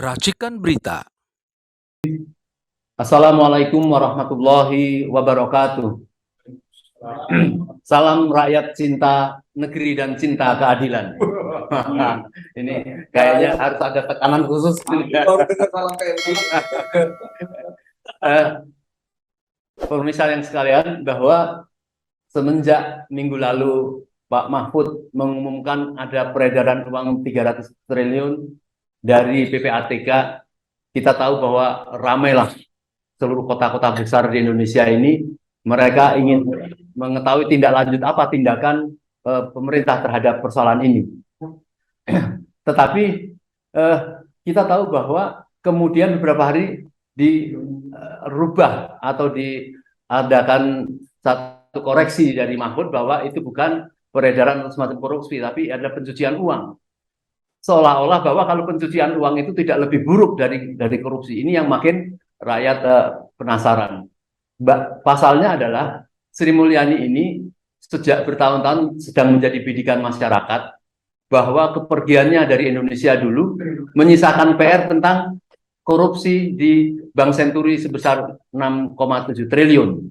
Racikan Berita. Assalamualaikum warahmatullahi wabarakatuh. Salam rakyat cinta negeri dan cinta keadilan. Ini kayaknya harus ada tekanan khusus. Pemirsa yang sekalian, bahwa semenjak minggu lalu Pak Mahfud mengumumkan ada peredaran uang 300 triliun dari PPATK, kita tahu bahwa ramailah seluruh kota-kota besar di Indonesia ini. Mereka ingin mengetahui tindak lanjut apa tindakan pemerintah terhadap persoalan ini. Tetapi kita tahu bahwa kemudian beberapa hari dirubah atau diadakan satu koreksi dari Mahfud bahwa itu bukan peredaran semacam korupsi, tapi ada pencucian uang. Seolah-olah bahwa kalau pencucian uang itu tidak lebih buruk dari korupsi. Ini yang makin rakyat penasaran. Pasalnya adalah Sri Mulyani ini sejak bertahun-tahun sedang menjadi bidikan masyarakat, bahwa kepergiannya dari Indonesia dulu menyisakan PR tentang korupsi di Bank Senturi sebesar 6,7 triliun.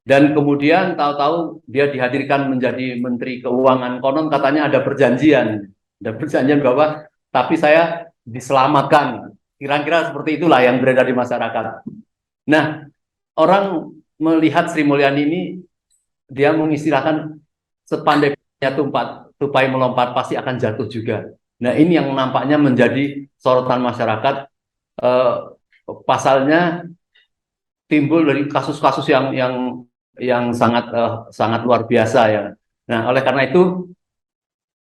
Dan kemudian tahu-tahu dia dihadirkan menjadi Menteri Keuangan. Konon katanya ada perjanjian bahwa tapi saya diselamatkan. Kira-kira seperti itulah yang beredar di masyarakat. Nah, orang melihat Sri Mulyani ini, dia mengistilahkan sepandainya tupai melompat pasti akan jatuh juga. Nah, ini yang nampaknya menjadi sorotan masyarakat. Pasalnya timbul dari kasus-kasus yang sangat luar biasa ya. Nah, oleh karena itu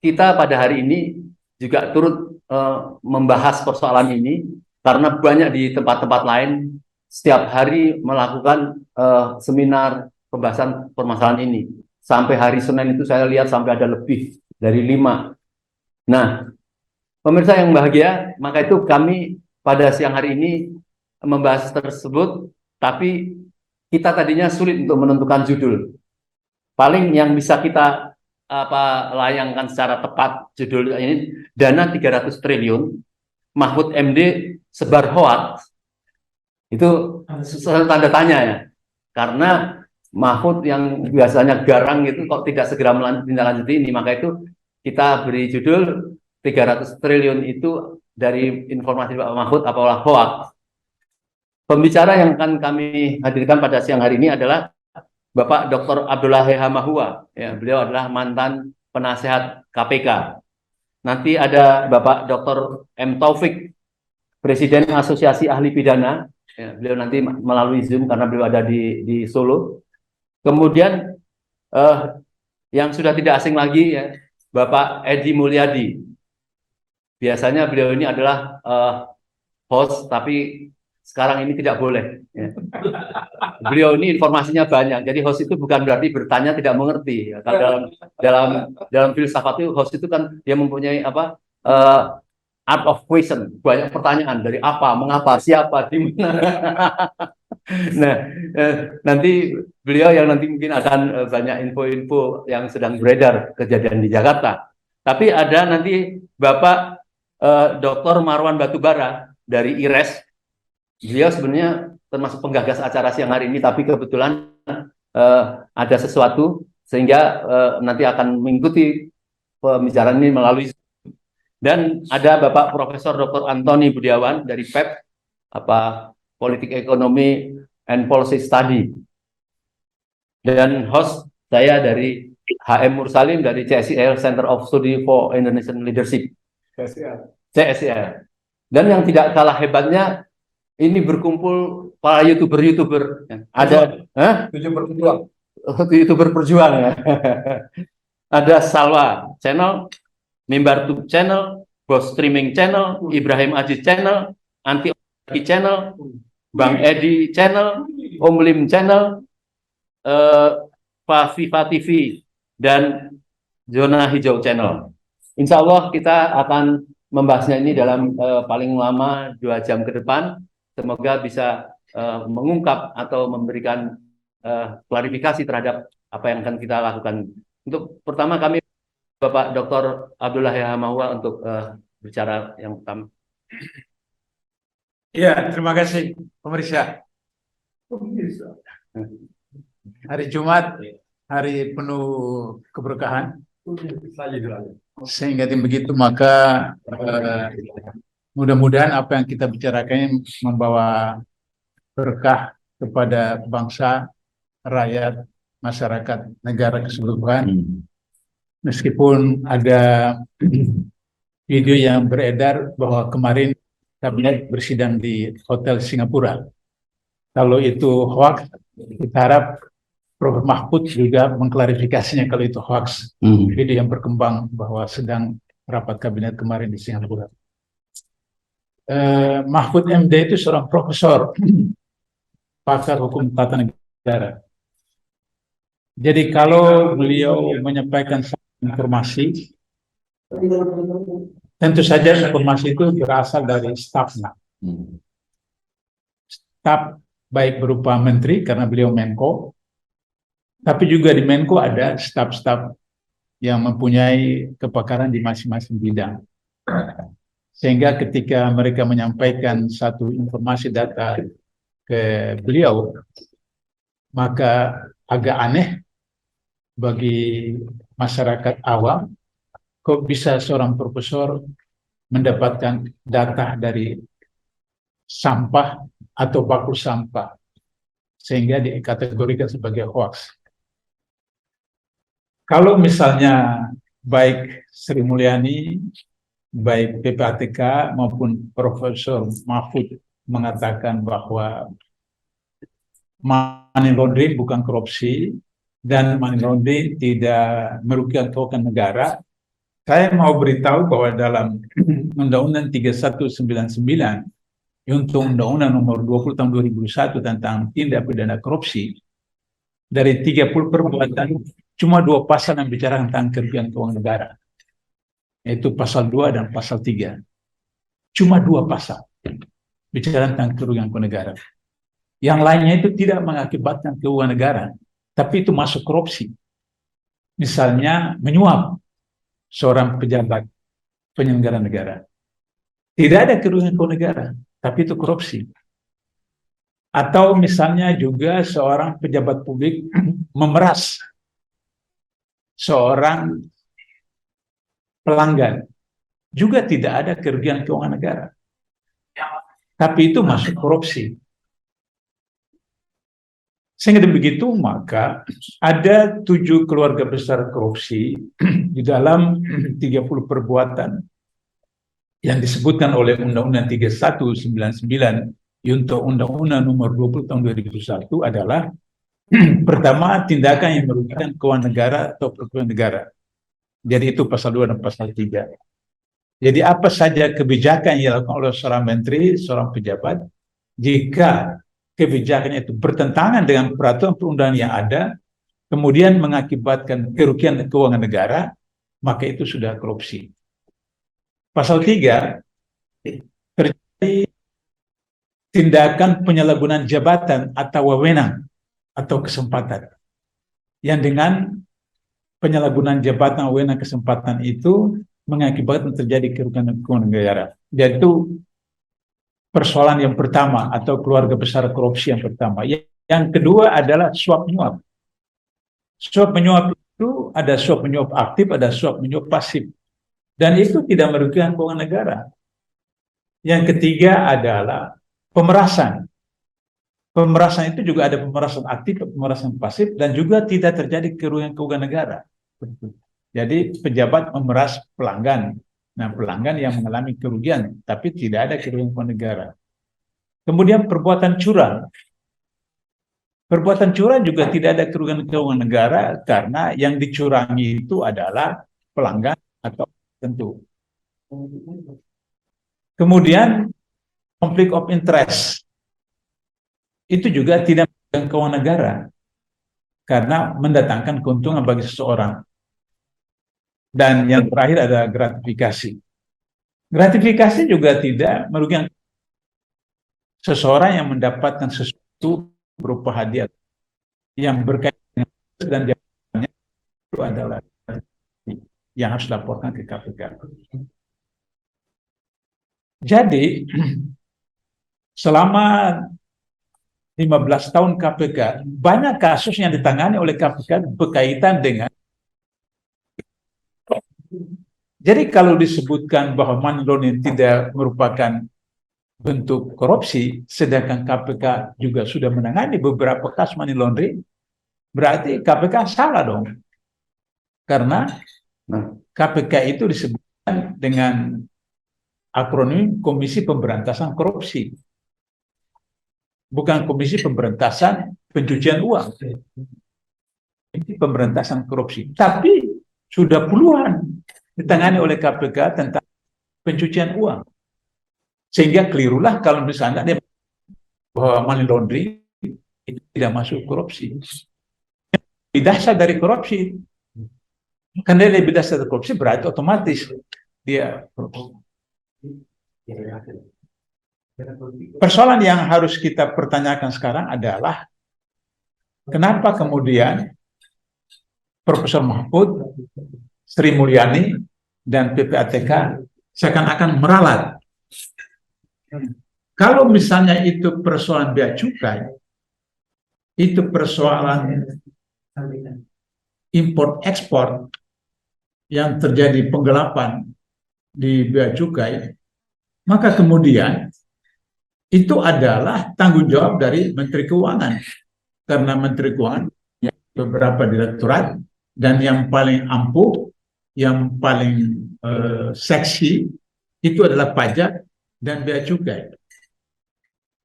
kita pada hari ini juga turut membahas persoalan ini, karena banyak di tempat-tempat lain setiap hari melakukan seminar pembahasan permasalahan ini. Sampai hari Senin itu saya lihat sampai ada lebih dari 5. Nah, pemirsa yang bahagia, maka itu kami pada siang hari ini membahas tersebut, tapi kita tadinya sulit untuk menentukan judul. Paling yang bisa kita layangkan secara tepat judul ini, dana 300 triliun, Mahfud MD sebar hoax. Itu tanda tanya ya. Karena Mahfud yang biasanya garang itu kok tidak segera menindaklanjuti ini, maka itu kita beri judul 300 triliun itu dari informasi Pak Mahfud apalah hoax. Pembicara yang akan kami hadirkan pada siang hari ini adalah Bapak Dr. Abdullah Hamahua. Ya, beliau adalah mantan penasehat KPK. Nanti ada Bapak Dr. M. Taufik, Presiden Asosiasi Ahli Pidana. Ya, beliau nanti melalui Zoom karena beliau ada di Solo. Kemudian yang sudah tidak asing lagi ya, Bapak Edi Mulyadi. Biasanya beliau ini adalah host, tapi sekarang ini tidak boleh. Ya. Beliau ini informasinya banyak, jadi host itu bukan berarti bertanya tidak mengerti. Ya. Dalam filsafat itu host itu kan dia mempunyai art of question, banyak pertanyaan dari apa, mengapa, siapa, di mana. Nah, nanti beliau yang nanti mungkin akan banyak info-info yang sedang beredar kejadian di Jakarta. Tapi ada nanti Bapak Dr. Marwan Batubara dari IRES. Beliau sebenarnya termasuk penggagas acara siang hari ini, tapi kebetulan ada sesuatu sehingga nanti akan mengikuti pembicaraan ini melalui. Dan ada Bapak Profesor Dr. Antoni Budiawan dari PEP, Politik Ekonomi and Policy Study. Dan host saya dari HM Mursalim dari CSIL, Center of Study for Indonesian Leadership. CSIL. Dan yang tidak kalah hebatnya, ini berkumpul para YouTuber. Ada YouTuber perjuang ya. Ada Salwa Channel, Mimbar Tube Channel, Bos Streaming Channel, Ibrahim Aziz Channel, Anti Channel, Bang Edi Channel, Om Lim Channel, Viva TV, dan Zona Hijau Channel. Insya Allah kita akan membahasnya ini dalam paling lama 2 jam ke depan. Semoga bisa mengungkap atau memberikan klarifikasi terhadap apa yang akan kita lakukan. Untuk pertama kami Bapak Dr. Abdullah Hamahua untuk bicara yang pertama. Ya, terima kasih pemirsa. Hari Jumat, hari penuh keberkahan. Sehingga begitu maka mudah-mudahan apa yang kita bicarakan membawa berkah kepada bangsa, rakyat, masyarakat, negara keseluruhan. Meskipun ada video yang beredar bahwa kemarin kabinet bersidang di Hotel Singapura. Kalau itu hoax, kita harap Prof. Mahfud juga mengklarifikasinya kalau itu hoax. Video yang berkembang bahwa sedang rapat kabinet kemarin di Singapura. Mahfud MD itu seorang profesor, pakar hukum tata negara. Jadi kalau beliau menyampaikan informasi, tentu saja informasi itu berasal dari stafnya. Staf baik berupa menteri karena beliau Menko, tapi juga di Menko ada staf-staf yang mempunyai kepakaran di masing-masing bidang. Sehingga ketika mereka menyampaikan satu informasi data ke beliau, maka agak aneh bagi masyarakat awam, kok bisa seorang profesor mendapatkan data dari sampah atau baku sampah, sehingga dikategorikan sebagai hoax. Kalau misalnya baik Sri Mulyani, baik PPATK maupun Profesor Mahfud mengatakan bahwa money laundering bukan korupsi dan money laundering tidak merugikan keuangan negara, saya mau beritahu bahwa dalam Undang-Undang 3199 untuk Undang-Undang Nomor 20 Tahun 2001 tentang tindak pidana korupsi, dari 30 perbuatan cuma 2 pasal yang bicara tentang kerugian keuangan negara, yaitu pasal 2 dan pasal 3. Cuma 2 pasal bicara tentang kerugian keuangan negara. Yang lainnya itu tidak mengakibatkan keuangan negara, tapi itu masuk korupsi. Misalnya menyuap seorang pejabat penyelenggara negara. Tidak ada kerugian keuangan negara, tapi itu korupsi. Atau misalnya juga seorang pejabat publik memeras seorang pelanggan, juga tidak ada kerugian keuangan negara, tapi itu masuk korupsi. Sehingga begitu maka ada 7 keluarga besar korupsi di dalam 30 perbuatan yang disebutkan oleh Undang-Undang 3199 untuk Undang-Undang Nomor 20 Tahun 2001 adalah pertama, tindakan yang merugikan keuangan negara atau perekonomian negara. Jadi itu pasal 2 dan pasal 3. Jadi apa saja kebijakan yang dilakukan oleh seorang menteri, seorang pejabat, jika kebijakannya itu bertentangan dengan peraturan perundangan yang ada, kemudian mengakibatkan kerugian keuangan negara, maka itu sudah korupsi. Pasal 3, terjadi tindakan penyalahgunaan jabatan atau wewenang atau kesempatan, yang dengan penyalahgunaan jabatan, wewenang, kesempatan itu mengakibatkan terjadi kerugian keuangan negara. Yaitu persoalan yang pertama atau keluarga besar korupsi yang pertama. Yang kedua adalah suap menyuap. Suap menyuap itu ada suap menyuap aktif, ada suap menyuap pasif. Dan itu tidak merugikan keuangan negara. Yang ketiga adalah pemerasan. Pemerasan itu juga ada pemerasan aktif, pemerasan pasif, dan juga tidak terjadi kerugian keuangan negara. Jadi pejabat memeras pelanggan. Nah, pelanggan yang mengalami kerugian, tapi tidak ada kerugian keuangan negara. Kemudian perbuatan curang. Perbuatan curang juga tidak ada kerugian keuangan negara karena yang dicurangi itu adalah pelanggan atau tertentu. Kemudian konflik of interest itu juga tidak merugikan keuangan negara karena mendatangkan keuntungan bagi seseorang. Dan yang terakhir ada gratifikasi. Gratifikasi juga tidak merugikan seseorang yang mendapatkan sesuatu berupa hadiah yang berkaitan dengan dan jawabannya itu adalah yang harus dilaporkan ke KPK. Jadi selama 15 tahun KPK, banyak kasus yang ditangani oleh KPK berkaitan dengan. Jadi kalau disebutkan bahwa money laundering tidak merupakan bentuk korupsi, sedangkan KPK juga sudah menangani beberapa kasus money laundering, berarti KPK salah dong. Karena KPK itu disebutkan dengan akronim Komisi Pemberantasan Korupsi, bukan Komisi Pemberantasan Pencucian Uang. Ini pemberantasan korupsi. Tapi sudah puluhan ditangani oleh KPK tentang pencucian uang. Sehingga kelirulah kalau misalnya dia bahwa money laundering itu tidak masuk korupsi. Lebih dahsyat dari korupsi. Karena dia lebih dahsyat dari korupsi berarti otomatis dia korupsi. Persoalan yang harus kita pertanyakan sekarang adalah kenapa kemudian Profesor Mahfud, Sri Mulyani, dan PPATK seakan-akan meralat. Kalau misalnya itu persoalan bea cukai, itu persoalan import-ekspor yang terjadi penggelapan di bea cukai, maka kemudian itu adalah tanggung jawab dari Menteri Keuangan. Karena Menteri Keuangan beberapa direktorat, dan yang paling ampuh, yang paling seksi itu adalah pajak dan bea cukai.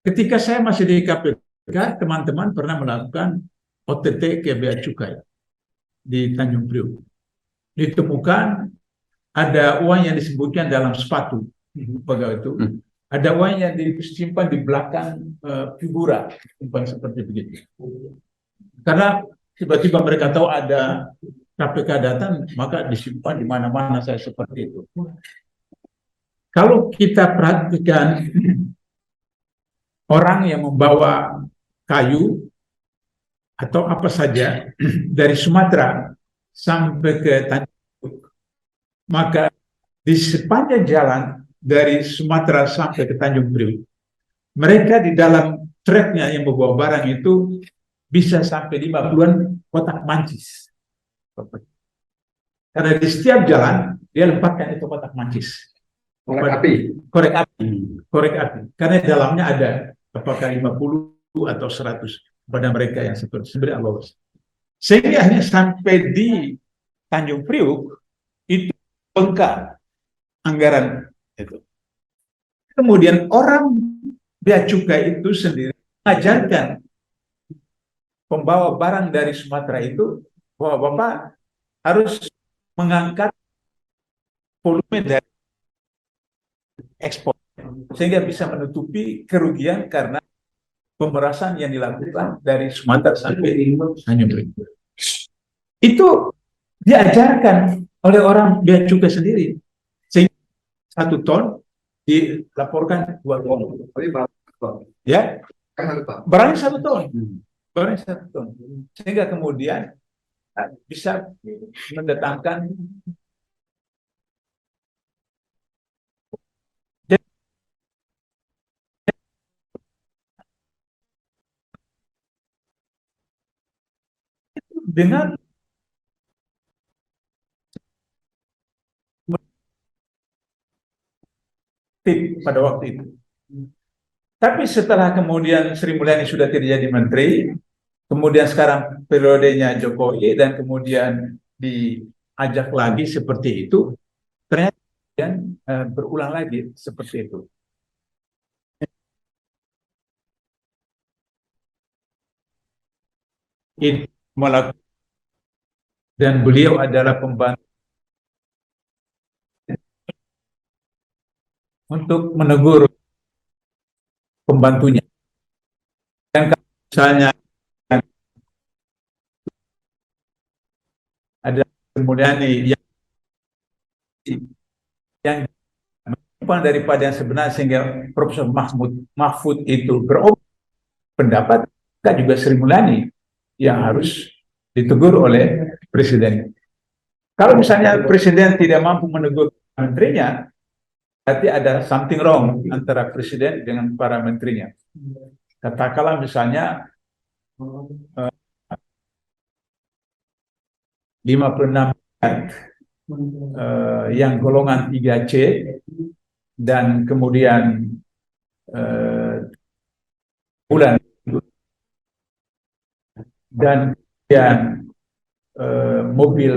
Ketika saya masih di KPK, teman-teman pernah melakukan OTT ke bea cukai di Tanjung Priok. Ditemukan ada uang yang disebutkan dalam sepatu pegawai itu. Ada uang yang disimpan di belakang figura, simpan seperti begitu. Karena tiba-tiba mereka tahu ada KPK datang, maka disimpan di mana-mana saya seperti itu. Kalau kita perhatikan orang yang membawa kayu atau apa saja dari Sumatera sampai ke Tanjung Priok, maka di sepanjang jalan dari Sumatera sampai ke Tanjung Priok, mereka di dalam truknya yang membawa barang itu bisa sampai 50-an kotak mancis. Karena di setiap jalan dia lempatkan itu kotak mancis. Korek api. Korek api. Korek api. Karena di dalamnya ada apakah 50 atau 100 pada mereka yang seperti sebenarnya Allah. Sehingga hanya sampai di Tanjung Priok itu bengkak anggaran itu. Kemudian orang bea cukai itu sendiri mengajarkan pembawa barang dari Sumatera itu bahwa Bapak harus mengangkat volume dari ekspor sehingga bisa menutupi kerugian karena pemerasan yang dilakukan dari Sumatera sampai Tanjung Priok. Itu diajarkan oleh orang bea cukai sendiri. Sehingga 1 ton dilaporkan 2 ton. Ya, barangnya 1 ton. Barangnya 1 ton. Sehingga kemudian bisa mendatangkan dengan tip pada waktu itu. Tapi setelah kemudian Sri Mulyani sudah tidak jadi menteri, kemudian sekarang periodenya Jokowi dan kemudian diajak lagi seperti itu, ternyata berulang lagi seperti itu. Itu melakukan, dan beliau adalah pembantu untuk menegur pembantunya. Dan kalau misalnya ada kemudian yang menyimpang daripada yang sebenarnya sehingga Profesor Mahfud itu berubah pendapat, kan juga Sri Mulyani yang harus ditegur oleh Presiden. Kalau misalnya Presiden tidak mampu menegur menterinya, berarti ada something wrong antara presiden dengan para menterinya. Katakanlah misalnya 56 yang golongan 3C dan kemudian bulan dan kemudian mobil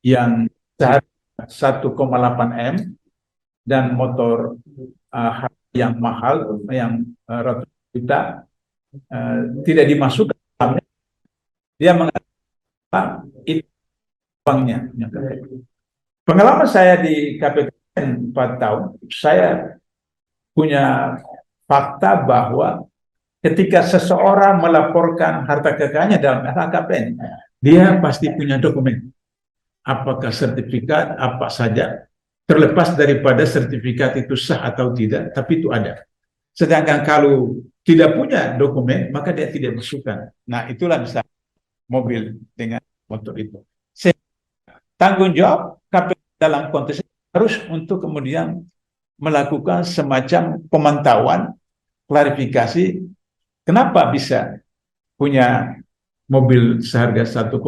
yang 1,8 M dan motor yang mahal yang ratus juta tidak dimasukkan dalamnya. Dia mengatakan itu uangnya. Pengalaman saya di KPK 4 tahun, saya punya fakta bahwa ketika seseorang melaporkan harta kekayaannya dalam LHKPN, dia pasti punya dokumen. Apakah sertifikat, apa saja, terlepas daripada sertifikat itu sah atau tidak, tapi itu ada. Sedangkan kalau tidak punya dokumen, maka dia tidak masukkan. Nah, itulah misalnya mobil dengan motor itu. Tanggung jawab KPK dalam konteks harus untuk kemudian melakukan semacam pemantauan, klarifikasi, kenapa bisa punya mobil seharga 1,8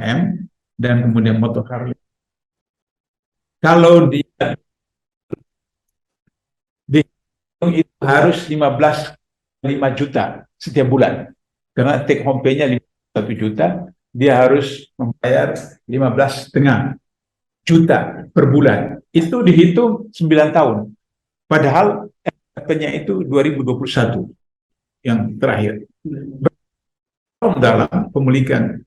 M dan kemudian motor Harley. Kalau dia dihitung itu harus 15,5 juta setiap bulan. Karena take home pay-nya 1 juta, dia harus membayar 15,5 juta per bulan. Itu dihitung 9 tahun. Padahal nya itu 2021 yang terakhir. Dalam pemulihan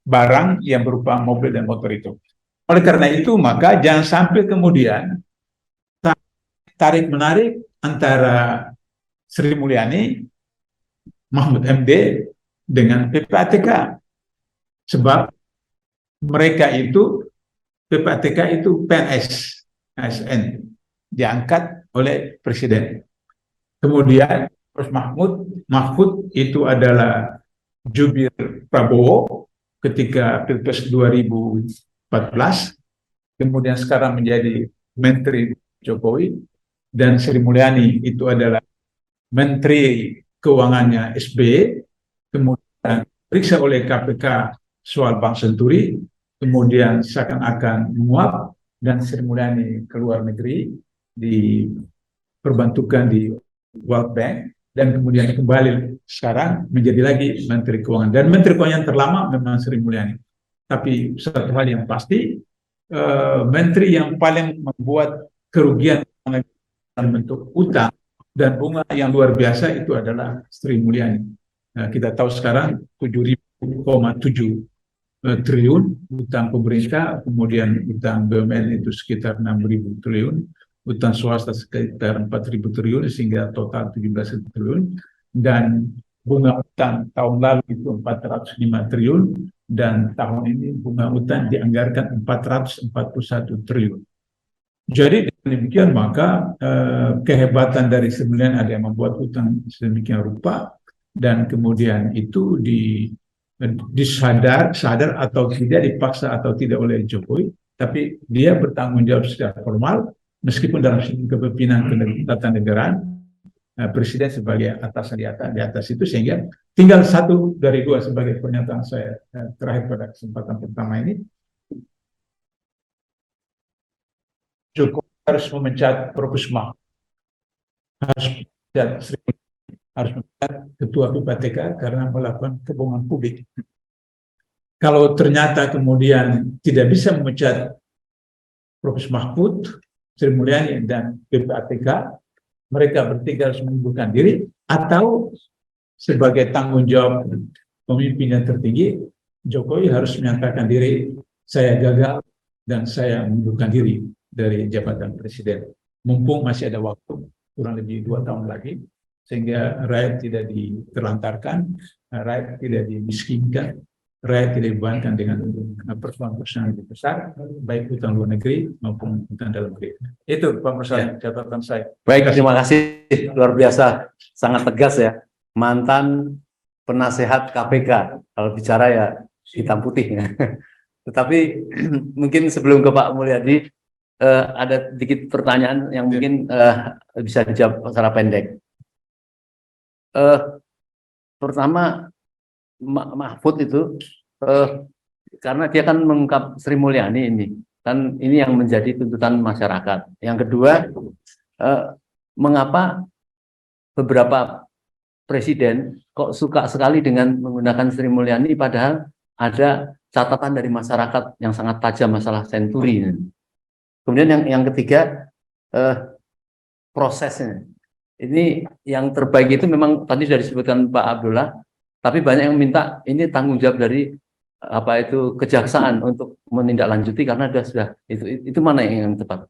barang yang berupa mobil dan motor itu. Oleh karena itu, maka jangan sampai kemudian tarik-menarik antara Sri Mulyani, Mahfud MD dengan PPATK. Sebab mereka itu, PPATK itu PNS, ASN, diangkat oleh Presiden. Kemudian, Prof. Mahfud itu adalah jubir Prabowo ketika Pilpres 2014, kemudian sekarang menjadi Menteri Jokowi, dan Sri Mulyani itu adalah Menteri Keuangannya SBY, kemudian periksa oleh KPK soal Bank Senturi, kemudian seakan-akan menguap, dan Sri Mulyani ke luar negeri, diperbantukan di World Bank, dan kemudian kembali sekarang menjadi lagi Menteri Keuangan. Dan Menteri Keuangan terlama memang Sri Mulyani. Tapi satu hal yang pasti, Menteri yang paling membuat kerugian dalam bentuk utang dan bunga yang luar biasa itu adalah Sri Mulyani. Nah, kita tahu sekarang 7.7 triliun utang pemerintah, kemudian utang BUMN itu sekitar 6.000 triliun, utang swasta sekitar 4.000 triliun, sehingga total 17 triliun, dan bunga utang tahun lalu itu 405 triliun, dan tahun ini bunga utang dianggarkan 441 triliun. Jadi dengan demikian maka kehebatan dari sebenarnya ada yang membuat utang sedemikian rupa, dan kemudian itu disadar atau tidak, dipaksa atau tidak oleh Jokowi, tapi dia bertanggung jawab secara formal, meskipun dalam sistem kepemimpinan ketatanegaraan Presiden sebagai atasan di atas itu, sehingga tinggal satu dari dua sebagai pernyataan saya terakhir pada kesempatan pertama ini. Jokowi harus memecat Prof. Mahfud, harus memecat Ketua PPATK karena melakukan kebohongan publik. Kalau ternyata kemudian tidak bisa memecat Prof. Mahfud, Sri Mulyani, dan PPATK, mereka bertiga harus mengundurkan diri, atau sebagai tanggung jawab pemimpin yang tertinggi, Jokowi harus menyatakan diri, saya gagal dan saya mengundurkan diri dari jabatan presiden. Mumpung masih ada waktu, kurang lebih 2 tahun lagi, sehingga rakyat tidak diterlantarkan, rakyat tidak dimiskinkan, rakyat tidak dibebankan dengan persoalan-persoalan yang besar, baik utang luar negeri maupun utang dalam negeri. Itu Pak Mursal, catatan saya. Baik, terima kasih, luar biasa, sangat tegas ya, mantan penasehat KPK, kalau bicara ya hitam putih. Tetapi mungkin sebelum ke Pak Mulyadi, ada sedikit pertanyaan yang mungkin bisa dijawab secara pendek. Pertama, Mahfud itu karena dia kan mengungkap Sri Mulyani ini, kan ini yang menjadi tuntutan masyarakat. Yang kedua, mengapa beberapa presiden kok suka sekali dengan menggunakan Sri Mulyani, padahal ada catatan dari masyarakat yang sangat tajam masalah senturi. Kemudian yang ketiga, prosesnya. Ini yang terbaik itu memang tadi sudah disebutkan Pak Abdullah, tapi banyak yang minta ini tanggung jawab dari apa itu kejaksaan untuk menindaklanjuti karena sudah itu mana yang tepat?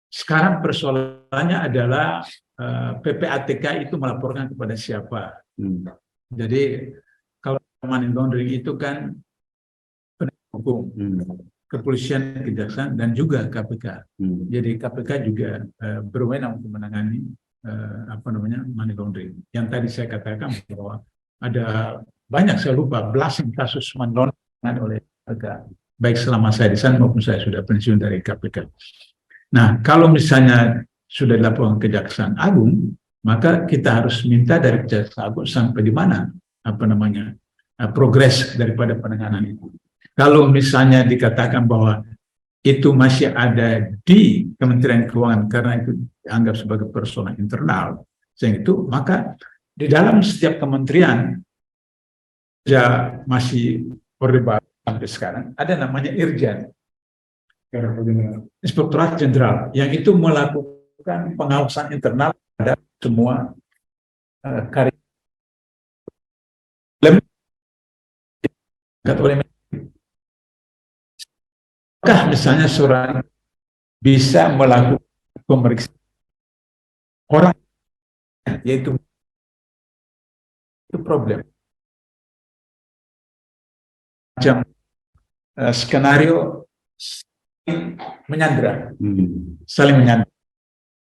Sekarang persoalannya adalah PPATK itu melaporkan kepada siapa. Jadi kalau money laundering itu kan penegak hukum, kepolisian, kejaksaan, dan juga KPK. Jadi KPK juga berwenang untuk menangani money laundering. Yang tadi saya katakan bahwa ada banyak, saya lupa, belasan kasus money laundering oleh KPK, baik selama saya di sana maupun saya sudah pensiun dari KPK. Nah, kalau misalnya sudah dilaporkan Kejaksaan Agung, maka kita harus minta dari Kejaksaan Agung sampai di mana progres daripada penanganan itu. Kalau misalnya dikatakan bahwa itu masih ada di Kementerian Keuangan karena itu dianggap sebagai persoalan internal, sehingga itu maka di dalam setiap kementerian ya masih Orde Baru sampai sekarang ada namanya Irjen, Inspektorat Jenderal, yang itu melakukan pengawasan internal pada semua karya oleh. Apakah misalnya seorang bisa melakukan pemeriksaan orang, yaitu itu problem. Macam skenario saling menyandra.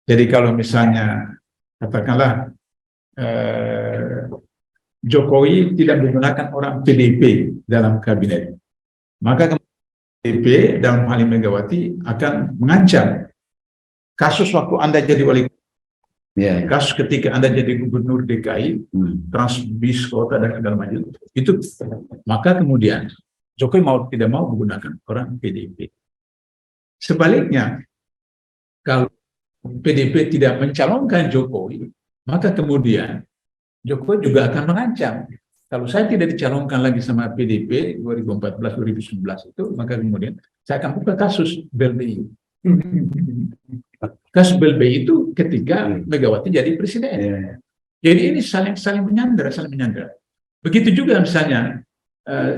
Jadi kalau misalnya katakanlah Jokowi tidak menggunakan orang PDIP dalam kabinet, maka PDIP dalam hal ini Megawati akan mengancam kasus waktu Anda jadi wali kota, kasus ketika Anda jadi gubernur DKI, transbis kota dan segala macam itu, maka kemudian Jokowi mau tidak mau menggunakan orang PDIP. Sebaliknya, kalau PDIP tidak mencalonkan Jokowi, maka kemudian Jokowi juga akan mengancam. Kalau saya tidak dicalonkan lagi sama PDIP 2014-2019 itu, maka kemudian saya akan buka kasus BLBI. Kasus BLBI itu ketika Megawati jadi presiden. Jadi ini saling menyandra. Begitu juga misalnya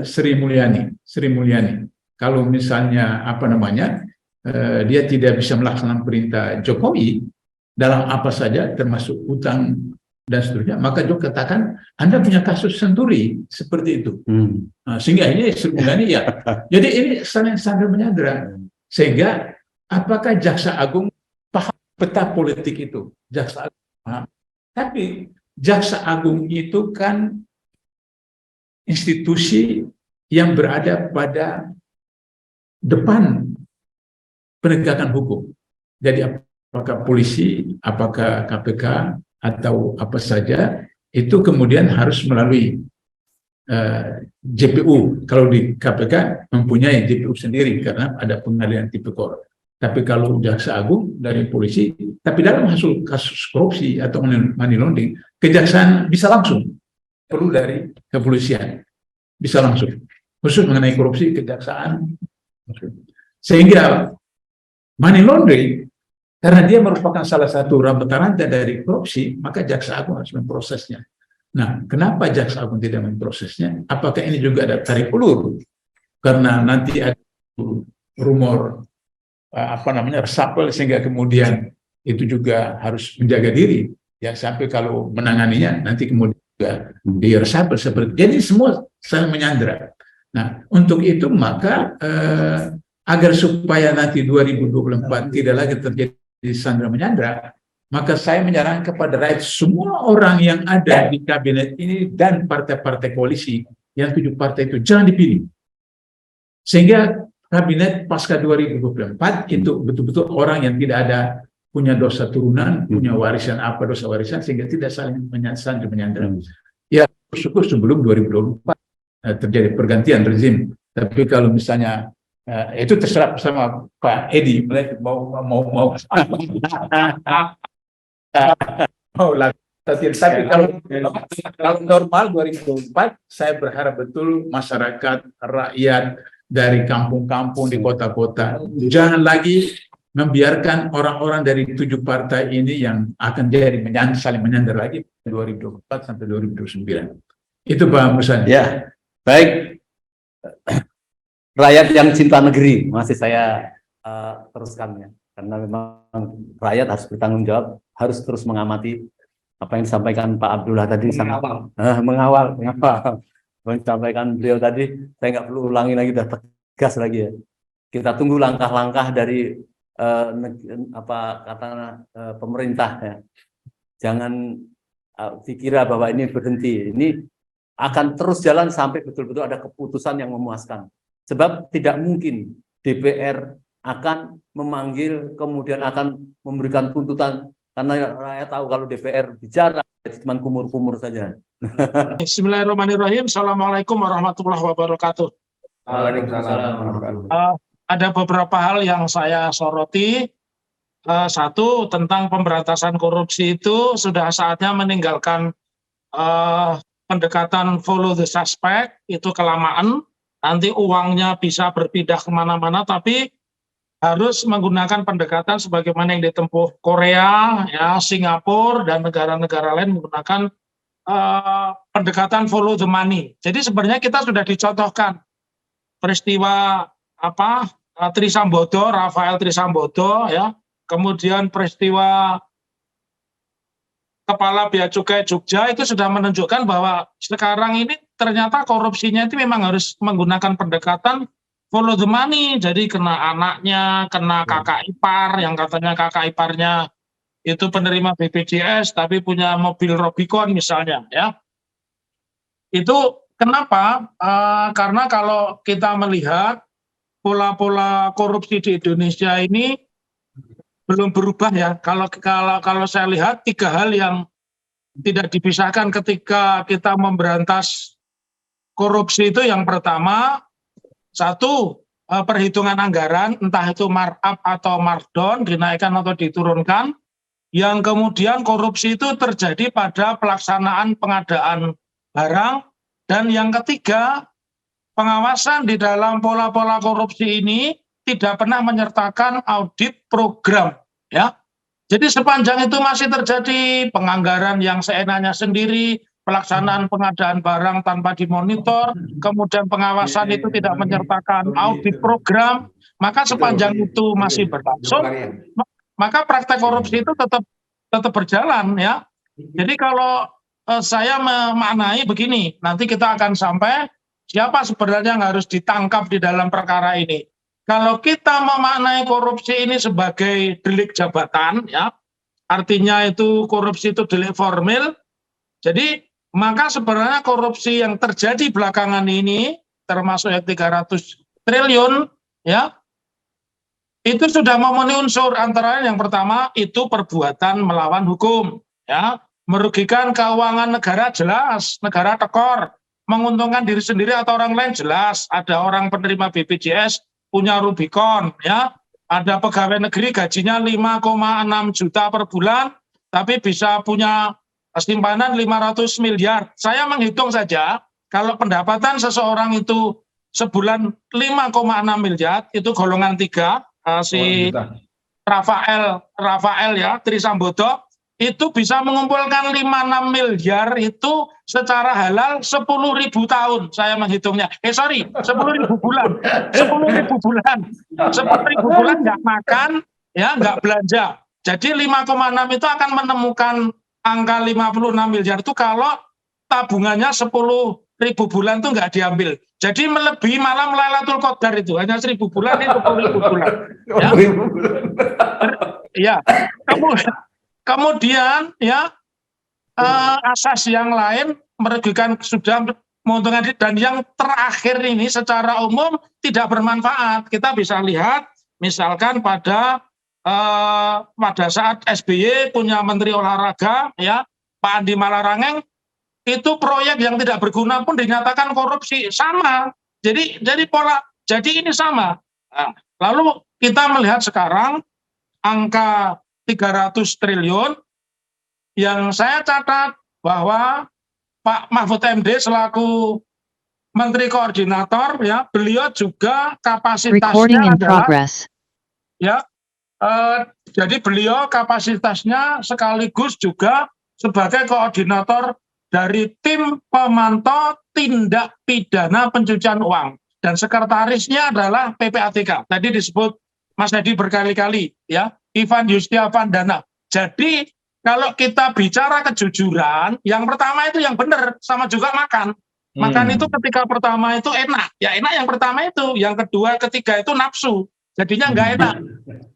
Sri Mulyani. Kalau misalnya dia tidak bisa melaksanakan perintah Jokowi dalam apa saja, termasuk utang dan seterusnya, maka Jokowi katakan Anda punya kasus senturi seperti itu. Sehingga ini Sri Mulyani ya. Jadi ini saling menyandra. Sehingga apakah Jaksa Agung paham peta politik itu? Jaksa Agung paham. Tapi Jaksa Agung itu kan institusi yang berada pada depan penegakan hukum. Jadi apakah polisi, apakah KPK, atau apa saja, itu kemudian harus melalui JPU. Kalau di KPK mempunyai JPU sendiri karena ada pengadilan tipikor. Tapi kalau Jaksa Agung dari polisi, tapi dalam hasil kasus korupsi atau money laundering, kejaksaan bisa langsung, perlu dari kepolisian bisa langsung. Khusus mengenai korupsi, kejaksaan. Sehingga money laundering, karena dia merupakan salah satu rantai dari korupsi, maka Jaksa Agung harus memprosesnya. Nah, kenapa Jaksa Agung tidak memprosesnya? Apakah ini juga ada tarik ulur? Karena nanti ada rumor resapel, sehingga kemudian itu juga harus menjaga diri. Ya, sampai kalau menanganinya nanti kemudian juga diresapel seperti. Jadi semua saling menyandra. Nah, untuk itu maka agar supaya nanti 2024 tidak lagi terjadi sandra menyandra, maka saya menyarankan kepada rakyat, semua orang yang ada di kabinet ini dan partai-partai koalisi yang 7 partai itu jangan dipilih, sehingga kabinet pasca 2024 itu betul-betul orang yang tidak ada punya dosa turunan, punya warisan apa dosa warisan sehingga tidak saling menyandera. Ya, syukur sebelum 2024 terjadi pergantian rezim. Tapi kalau misalnya itu terserah sama Pak Edi mau tapi kalau normal 2024 saya berharap betul masyarakat rakyat dari kampung-kampung di kota-kota jangan lagi membiarkan orang-orang dari 7 partai ini yang akan jadi saling menyandera lagi 2024 sampai 2029. Itu Pak Musani. Ya, baik. Rakyat yang cinta negeri masih saya teruskan ya, karena memang rakyat harus bertanggung jawab, harus terus mengamati apa yang disampaikan Pak Abdullah tadi, mengawal apa yang disampaikan beliau tadi. Saya nggak perlu ulangi lagi, udah tegas lagi ya. Kita tunggu langkah-langkah dari pemerintah ya. Jangan dikira bahwa ini berhenti. Ini akan terus jalan sampai betul-betul ada keputusan yang memuaskan. Sebab tidak mungkin DPR akan memanggil kemudian akan memberikan tuntutan, karena rakyat tahu kalau DPR bicara cuma kumur-kumur saja. Bismillahirrahmanirrahim. Assalamualaikum warahmatullahi wabarakatuh. Waalaikumsalam. Ada beberapa hal yang saya soroti. Satu, tentang pemberantasan korupsi itu sudah saatnya meninggalkan pendekatan follow the suspect, itu kelamaan. Nanti uangnya bisa berpindah kemana-mana, tapi harus menggunakan pendekatan sebagaimana yang ditempuh Korea, ya, Singapura, dan negara-negara lain menggunakan pendekatan follow the money. Jadi sebenarnya kita sudah dicontohkan peristiwa Trisambodo, Rafael Trisambodo, ya, kemudian peristiwa Kepala Bea Cukai Jogja itu sudah menunjukkan bahwa sekarang ini ternyata korupsinya itu memang harus menggunakan pendekatan follow the money. Jadi kena anaknya, kena kakak ipar, yang katanya kakak iparnya itu penerima BPJS tapi punya mobil Rubicon misalnya, ya. Itu kenapa? Karena kalau kita melihat pola-pola korupsi di Indonesia ini belum berubah ya. Kalau saya lihat 3 hal yang tidak dipisahkan ketika kita memberantas korupsi itu. Yang pertama, satu, perhitungan anggaran, entah itu markup atau markdown, dinaikkan atau diturunkan. Yang kemudian korupsi itu terjadi pada pelaksanaan pengadaan barang. Dan yang ketiga, pengawasan di dalam pola-pola korupsi ini tidak pernah menyertakan audit program, ya. Jadi sepanjang itu masih terjadi penganggaran yang seenaknya sendiri, pelaksanaan pengadaan barang tanpa dimonitor, kemudian pengawasan itu tidak menyertakan audit program, maka sepanjang itu masih berlangsung, maka praktek korupsi itu tetap berjalan, ya. Jadi kalau saya memaknai begini, nanti kita akan sampai siapa sebenarnya yang harus ditangkap di dalam perkara ini. Kalau kita memaknai korupsi ini sebagai delik jabatan, ya, artinya itu korupsi itu delik formil. Jadi maka sebenarnya korupsi yang terjadi belakangan ini, termasuk yang 300 triliun, ya, itu sudah memenuhi unsur. Antara lain yang pertama itu perbuatan melawan hukum, ya, merugikan keuangan negara jelas, negara tekor, menguntungkan diri sendiri atau orang lain jelas. Ada orang penerima BPJS punya Rubicon, ya. Ada pegawai negeri gajinya 5,6 juta per bulan, tapi bisa punya simpanan 500 miliar. Saya menghitung saja, kalau pendapatan seseorang itu sebulan 5,6 miliar, itu golongan 3, si Rafael ya, Trisambodo, itu bisa mengumpulkan 5-6 miliar itu secara halal 10.000 tahun saya menghitungnya. 10.000 bulan. 10.000 bulan. 10.000 bulan nggak makan, ya, nggak belanja. Jadi 5,6 itu akan menemukan angka 56 miliar itu kalau tabungannya 10.000 bulan itu nggak diambil. Jadi melebihi malam Lailatul Qadar itu. Hanya 1.000 bulan itu 10.000 bulan. Ya. Kemudian ya asas yang lain merugikan sudah menguntungkan diri. Dan yang terakhir ini secara umum tidak bermanfaat. Kita bisa lihat misalkan pada saat SBY punya Menteri Olahraga, ya, Pak Andi Malarangeng, itu proyek yang tidak berguna pun dinyatakan korupsi, sama. Jadi ini sama. Nah, lalu kita melihat sekarang angka 300 triliun yang saya catat bahwa Pak Mahfud MD selaku Menteri Koordinator, ya, beliau juga kapasitasnya adalah ya, jadi beliau kapasitasnya sekaligus juga sebagai koordinator dari tim pemantau tindak pidana pencucian uang, dan sekretarisnya adalah PPATK. Tadi disebut Mas Edi berkali-kali, ya, Ivan Yustiavandana. Jadi kalau kita bicara kejujuran, yang pertama itu yang benar, sama juga makan. Makan itu ketika pertama itu enak, ya enak yang pertama itu, yang kedua, ketiga itu nafsu, jadinya nggak enak.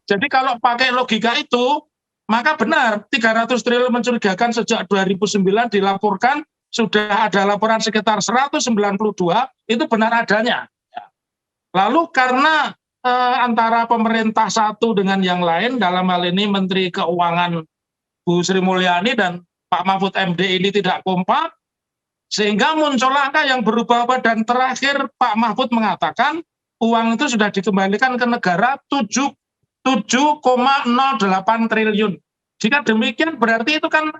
Jadi kalau pakai logika itu, maka benar 300 triliun mencurigakan sejak 2009 dilaporkan, sudah ada laporan sekitar 192, itu benar adanya. Lalu karena antara pemerintah satu dengan yang lain, dalam hal ini Menteri Keuangan Bu Sri Mulyani dan Pak Mahfud MD ini tidak kompak, sehingga muncul angka yang berubah-ubah, dan terakhir Pak Mahfud mengatakan uang itu sudah dikembalikan ke negara 7,08 triliun. Jika demikian berarti itu kan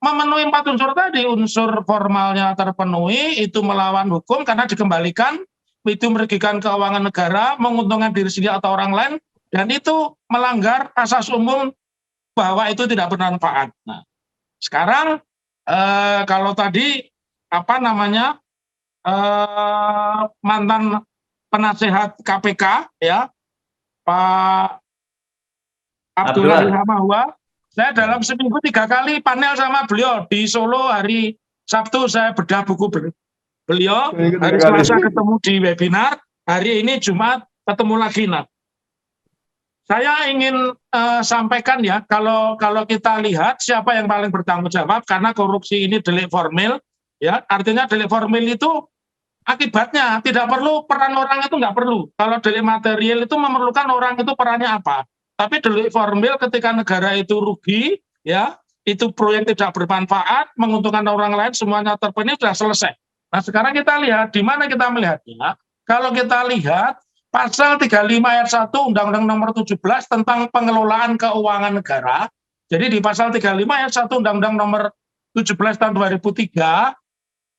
memenuhi 4 unsur tadi. Unsur formalnya terpenuhi, itu melawan hukum karena dikembalikan, itu merugikan keuangan negara, menguntungkan diri sendiri atau orang lain, dan itu melanggar asas umum bahwa itu tidak bermanfaat. Nah, sekarang kalau tadi mantan penasehat KPK, ya, Pak Abdullah Ilhamahua, saya dalam seminggu 3 kali panel sama beliau. Di Solo hari Sabtu saya bedah buku beliau, hari Selasa ketemu di webinar, hari ini Jumat ketemu lagi. Nah, saya ingin sampaikan, ya, kalau kita lihat siapa yang paling bertanggung jawab, karena korupsi ini delik formil, ya, artinya delik formil itu akibatnya tidak perlu peran orang, itu nggak perlu. Kalau delik material itu memerlukan orang itu perannya apa. Tapi delik formil ketika negara itu rugi, ya, itu proyek tidak bermanfaat, menguntungkan orang lain, semuanya terpenuhi, sudah selesai. Nah, sekarang kita lihat di mana kita melihatnya. Kalau kita lihat pasal 35 ayat 1 Undang-Undang Nomor 17 tentang pengelolaan keuangan negara. Jadi di pasal 35 ayat 1 Undang-Undang Nomor 17 tahun 2003,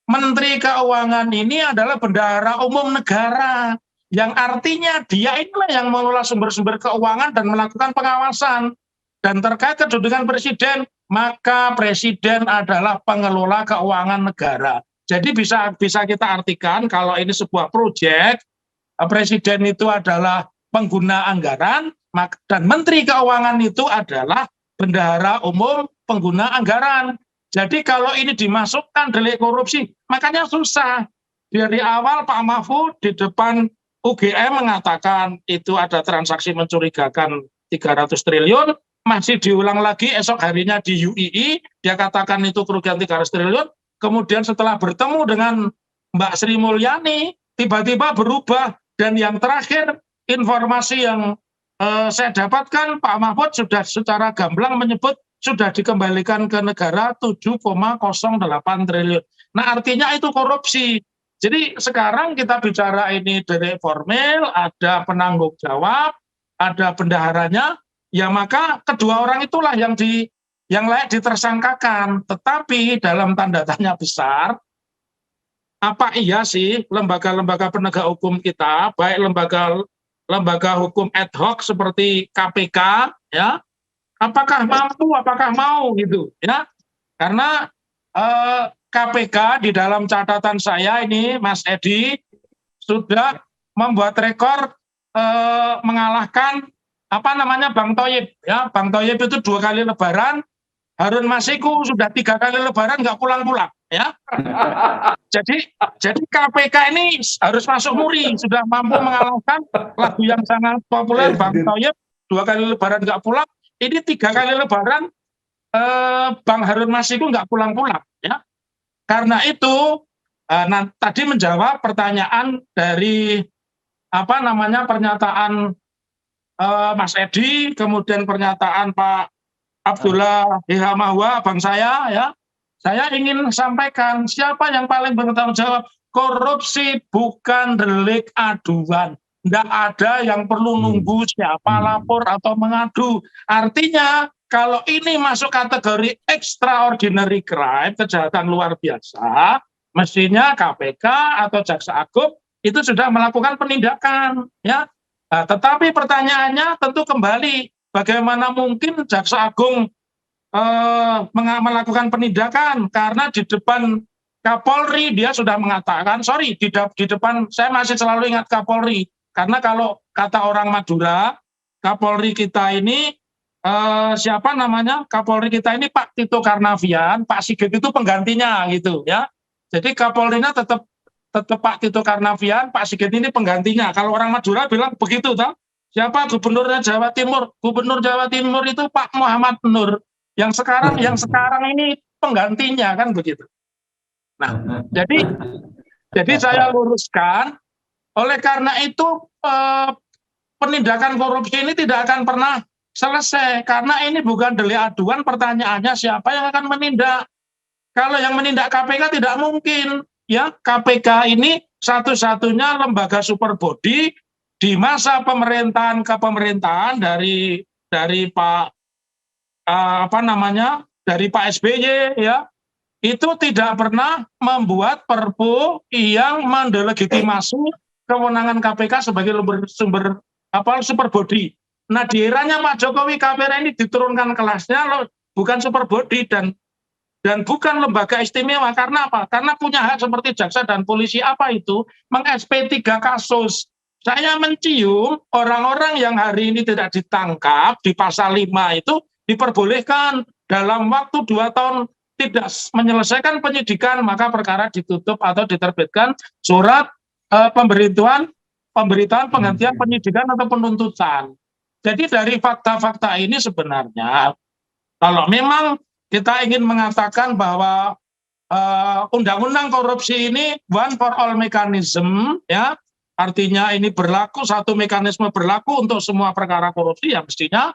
Menteri Keuangan ini adalah bendahara umum negara, yang artinya dia inilah yang mengelola sumber-sumber keuangan dan melakukan pengawasan. Dan terkait kedudukan presiden, maka presiden adalah pengelola keuangan negara. Jadi bisa kita artikan kalau ini sebuah proyek, presiden itu adalah pengguna anggaran, dan Menteri Keuangan itu adalah bendahara umum pengguna anggaran. Jadi kalau ini dimasukkan delik korupsi, makanya susah. Dari awal Pak Mahfud di depan UGM mengatakan itu ada transaksi mencurigakan 300 triliun, masih diulang lagi esok harinya di UII, dia katakan itu kerugian 300 triliun, kemudian setelah bertemu dengan Mbak Sri Mulyani, tiba-tiba berubah, dan yang terakhir informasi yang saya dapatkan, Pak Mahfud sudah secara gamblang menyebut sudah dikembalikan ke negara 7,08 triliun. Nah, artinya itu korupsi. Jadi sekarang kita bicara ini delik formil, ada penanggung jawab, ada bendaharanya, ya maka kedua orang itulah yang layak ditersangkakan. Tetapi dalam tanda tanya besar, apa iya sih lembaga-lembaga penegak hukum kita, baik lembaga hukum ad hoc seperti KPK, ya, apakah mampu, apakah mau gitu, ya? Karena KPK di dalam catatan saya ini, Mas Edi, sudah membuat rekor mengalahkan Bang Thoyib, ya. Bang Thoyib itu 2 kali lebaran, Harun Masiku sudah 3 kali lebaran nggak pulang-pulang, ya. Jadi KPK ini harus masuk muri, sudah mampu mengalahkan lagu yang sangat populer Bang Thoyib, 2 kali lebaran nggak pulang. Ini 3 kali lebaran Bang Harun Masiku nggak pulang-pulang, ya. Karena itu Nah, tadi menjawab pertanyaan dari pernyataan Mas Edi, kemudian pernyataan Pak Abdullah Hihamahwa, abang saya, ya. Saya ingin sampaikan siapa yang paling bertanggung jawab. Korupsi bukan delik aduan. Tidak ada yang perlu nunggu siapa lapor atau mengadu. Artinya kalau ini masuk kategori extraordinary crime, kejahatan luar biasa, mestinya KPK atau Jaksa Agung itu sudah melakukan penindakan, ya. Nah, tetapi pertanyaannya tentu kembali, bagaimana mungkin Jaksa Agung melakukan penindakan, karena di depan Kapolri dia sudah mengatakan, sorry, di depan, saya masih selalu ingat Kapolri, karena kalau kata orang Madura, Kapolri kita ini siapa namanya? Kapolri kita ini Pak Tito Karnavian, Pak Sigit itu penggantinya gitu, ya. Jadi Kapolrinya tetap Pak Tito Karnavian, Pak Sigit ini penggantinya. Kalau orang Madura bilang begitu, toh. Siapa gubernurnya Jawa Timur? Gubernur Jawa Timur itu Pak Muhammad Nur. Yang sekarang ini penggantinya, kan begitu. Nah, jadi saya luruskan, oleh karena itu penindakan korupsi ini tidak akan pernah selesai, karena ini bukan delik aduan. Pertanyaannya siapa yang akan menindak? Kalau yang menindak KPK tidak mungkin, ya. KPK ini satu-satunya lembaga super body di masa pemerintahan kepemerintahan dari Pak dari Pak SBY, ya, itu tidak pernah membuat perpu yang mendelegitimasi kewenangan KPK sebagai sumber super body. Nah, di eranya Pak Jokowi, KPK ini diturunkan kelasnya, bukan super body dan bukan lembaga istimewa. Karena apa? Karena punya hak seperti jaksa dan polisi. Apa itu? Meng-SP 3 kasus. Saya mencium orang-orang yang hari ini tidak ditangkap di pasal 5 itu diperbolehkan dalam waktu 2 tahun tidak menyelesaikan penyidikan, maka perkara ditutup atau diterbitkan surat pemberitahuan penghentian penyidikan atau penuntutan. Jadi dari fakta-fakta ini sebenarnya, kalau memang kita ingin mengatakan bahwa undang-undang korupsi ini one for all mechanism, ya, artinya ini berlaku, satu mekanisme berlaku untuk semua perkara korupsi, ya mestinya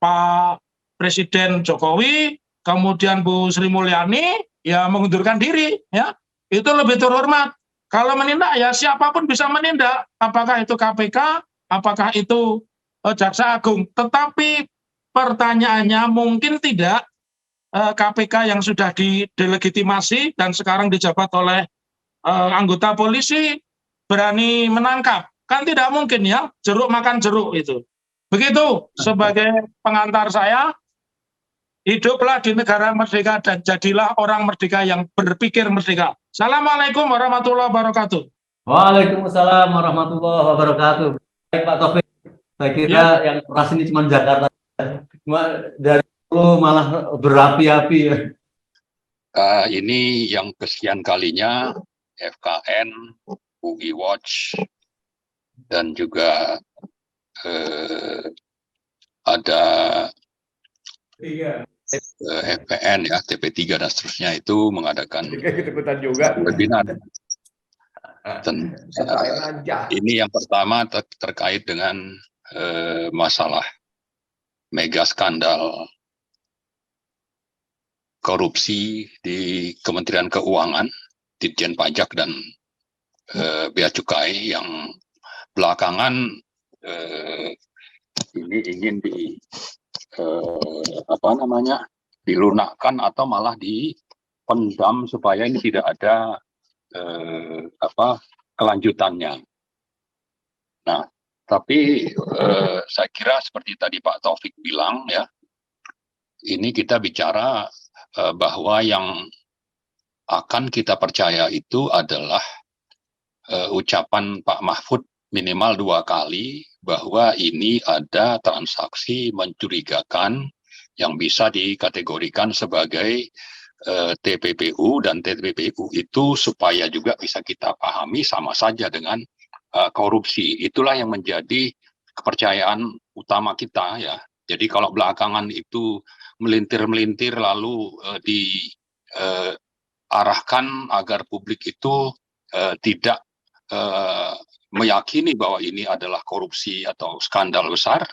Pak Presiden Jokowi, kemudian Bu Sri Mulyani, ya mengundurkan diri, ya, itu lebih terhormat. Kalau menindak, ya siapapun bisa menindak, apakah itu KPK, apakah itu Jaksa Agung. Tetapi pertanyaannya mungkin tidak KPK yang sudah didelegitimasi dan sekarang dijabat oleh anggota polisi berani menangkap. Kan tidak mungkin, ya, jeruk makan jeruk itu. Begitu sebagai pengantar saya, hiduplah di negara merdeka dan jadilah orang merdeka yang berpikir merdeka. Assalamualaikum warahmatullahi wabarakatuh. Waalaikumsalam warahmatullahi wabarakatuh. Baik Pak Taufik, saya kira yang keras ini cuma Jakarta, dari Solo malah berapi-api. Ini yang kesekian kalinya FKN, UI Watch, dan juga ada FPN, ya, TP3 dan seterusnya itu mengadakan webinar. Dan ini yang pertama terkait dengan masalah mega skandal korupsi di Kementerian Keuangan, Ditjen Pajak dan Bea Cukai yang belakangan ini ingin dilunakkan atau malah dipendam supaya ini tidak ada kelanjutannya. Nah, tapi saya kira seperti tadi Pak Taufik bilang, ya, ini kita bicara bahwa yang akan kita percaya itu adalah ucapan Pak Mahfud minimal 2 kali bahwa ini ada transaksi mencurigakan yang bisa dikategorikan sebagai TPPU, dan TPPU itu supaya juga bisa kita pahami sama saja dengan korupsi. Itulah yang menjadi kepercayaan utama kita, ya. Jadi kalau belakangan itu melintir-melintir lalu arahkan agar publik itu tidak meyakini bahwa ini adalah korupsi atau skandal besar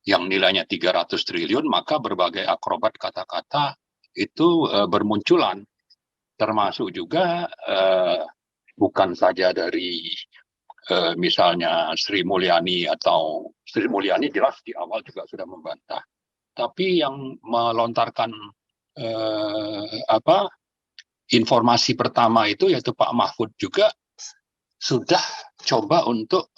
yang nilainya 300 triliun, maka berbagai akrobat kata-kata itu bermunculan, termasuk juga bukan saja dari misalnya Sri Mulyani, atau Sri Mulyani jelas di awal juga sudah membantah, tapi yang melontarkan informasi pertama itu yaitu Pak Mahfud juga sudah coba untuk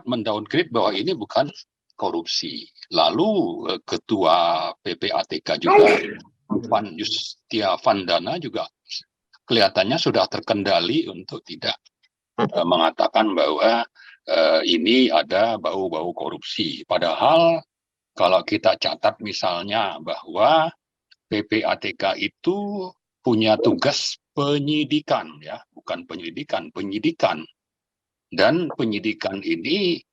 mendowngrade bahwa ini bukan korupsi. Lalu Ketua PPATK juga, Van Yustiavandana, juga kelihatannya sudah terkendali untuk tidak mengatakan bahwa ini ada bau-bau korupsi. Padahal kalau kita catat misalnya bahwa PPATK itu punya tugas penyidikan, ya, bukan penyelidikan, penyidikan. Dan penyidikan ini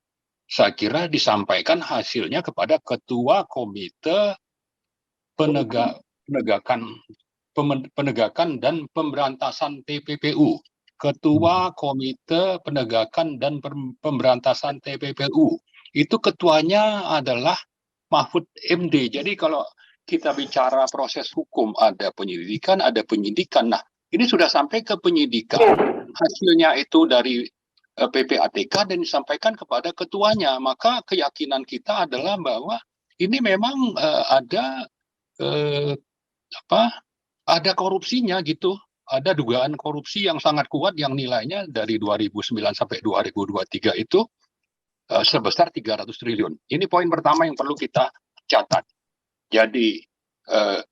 saya kira disampaikan hasilnya kepada Ketua Komite Penegakan dan Pemberantasan TPPU. Ketua Komite Penegakan dan Pemberantasan TPPU. Itu ketuanya adalah Mahfud MD. Jadi kalau kita bicara proses hukum, ada penyelidikan, ada penyidikan. Nah, ini sudah sampai ke penyidikan. Hasilnya itu dari PPATK dan disampaikan kepada ketuanya. Maka keyakinan kita adalah bahwa ini memang ada korupsinya gitu. Ada dugaan korupsi yang sangat kuat yang nilainya dari 2009 sampai 2023 itu sebesar 300 triliun. Ini poin pertama yang perlu kita catat. Jadi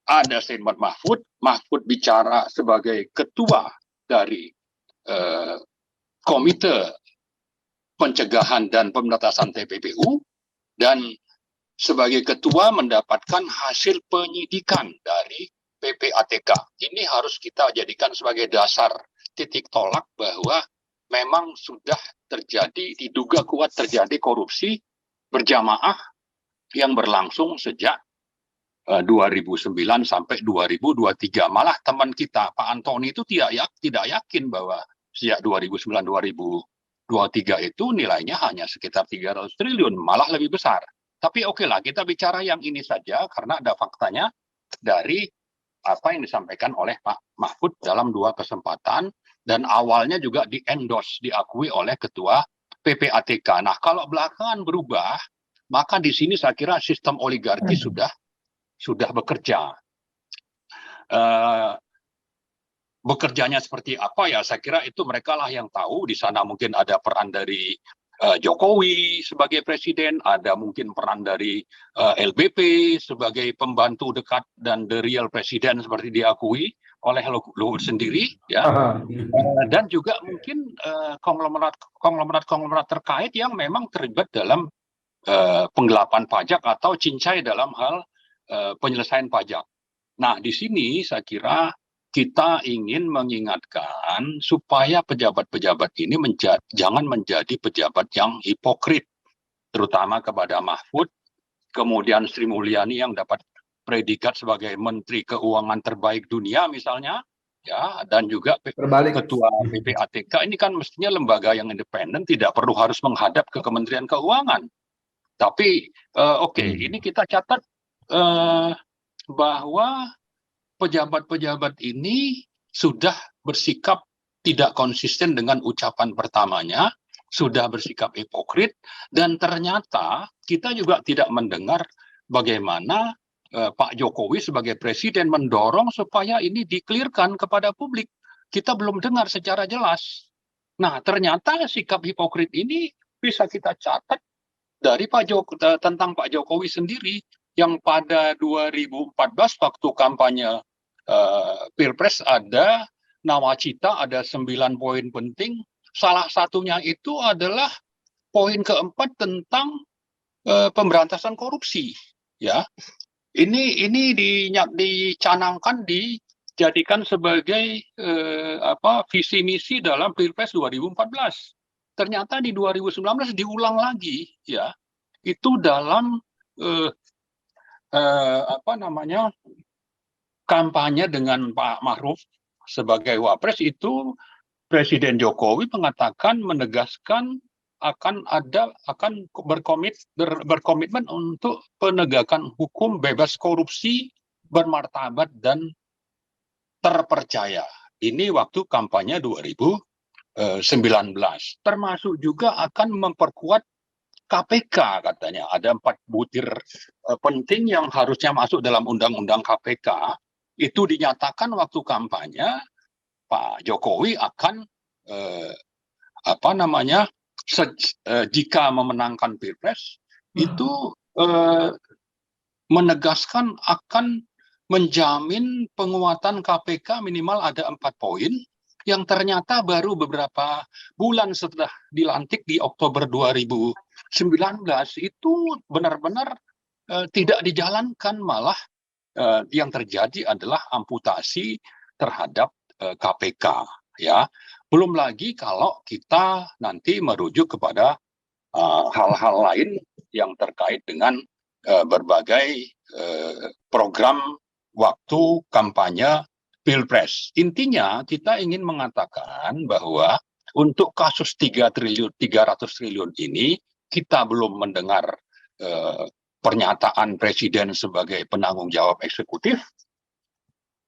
ada statement Mahfud bicara sebagai ketua dari Komite Pencegahan dan Pemberantasan TPPU, dan sebagai ketua mendapatkan hasil penyidikan dari PPATK. Ini harus kita jadikan sebagai dasar titik tolak bahwa memang sudah terjadi, diduga kuat terjadi korupsi berjamaah yang berlangsung sejak 2009 sampai 2023. Malah teman kita Pak Antoni itu tidak yakin bahwa sejak 2009-2023 itu nilainya hanya sekitar 300 triliun, malah lebih besar. Tapi oke lah, kita bicara yang ini saja karena ada faktanya dari apa yang disampaikan oleh Pak Mahfud dalam 2 kesempatan, dan awalnya juga di-endorse, diakui oleh Ketua PPATK. Nah, kalau belakangan berubah, maka di sini saya kira sistem oligarki sudah bekerja. Bekerjanya seperti apa ya, saya kira itu mereka lah yang tahu. Di sana mungkin ada peran dari Jokowi sebagai presiden, ada mungkin peran dari LBP sebagai pembantu dekat dan the real presiden seperti diakui oleh Luhut sendiri, ya. Dan juga mungkin konglomerat terkait yang memang terlibat dalam penggelapan pajak atau cincai dalam hal penyelesaian pajak. Nah, di sini saya kira kita ingin mengingatkan supaya pejabat-pejabat ini jangan menjadi pejabat yang hipokrit, terutama kepada Mahfud, kemudian Sri Mulyani yang dapat predikat sebagai Menteri Keuangan terbaik dunia misalnya, ya, dan juga Ketua PPATK. Ini kan mestinya lembaga yang independen, tidak perlu harus menghadap ke Kementerian Keuangan. Tapi ini kita catat bahwa pejabat-pejabat ini sudah bersikap tidak konsisten dengan ucapan pertamanya, sudah bersikap hipokrit, dan ternyata kita juga tidak mendengar bagaimana Pak Jokowi sebagai presiden mendorong supaya ini di-clearkan kepada publik. Kita belum dengar secara jelas. Nah, ternyata sikap hipokrit ini bisa kita catat dari tentang Pak Jokowi sendiri, yang pada 2014 waktu kampanye Pilpres ada nawacita, ada 9 poin penting. Salah satunya itu adalah poin keempat tentang pemberantasan korupsi. Ya, ini dicanangkan, dijadikan sebagai visi misi dalam Pilpres 2014. Ternyata di 2019 diulang lagi, ya. Itu dalam kampanye dengan Pak Ma'ruf sebagai wapres itu Presiden Jokowi menegaskan akan berkomitmen untuk penegakan hukum bebas korupsi, bermartabat dan terpercaya. Ini waktu kampanye 2019. Termasuk juga akan memperkuat KPK katanya. Ada 4 butir penting yang harusnya masuk dalam undang-undang KPK. Itu dinyatakan waktu kampanye Pak Jokowi akan jika memenangkan Pilpres itu menegaskan akan menjamin penguatan KPK minimal ada 4 poin yang ternyata baru beberapa bulan setelah dilantik di Oktober 2019 itu benar-benar tidak dijalankan, malah yang terjadi adalah amputasi terhadap KPK, ya. Belum lagi kalau kita nanti merujuk kepada hal-hal lain yang terkait dengan berbagai program waktu kampanye Pilpres. Intinya kita ingin mengatakan bahwa untuk kasus 300 triliun ini kita belum mendengar pernyataan Presiden sebagai penanggung jawab eksekutif,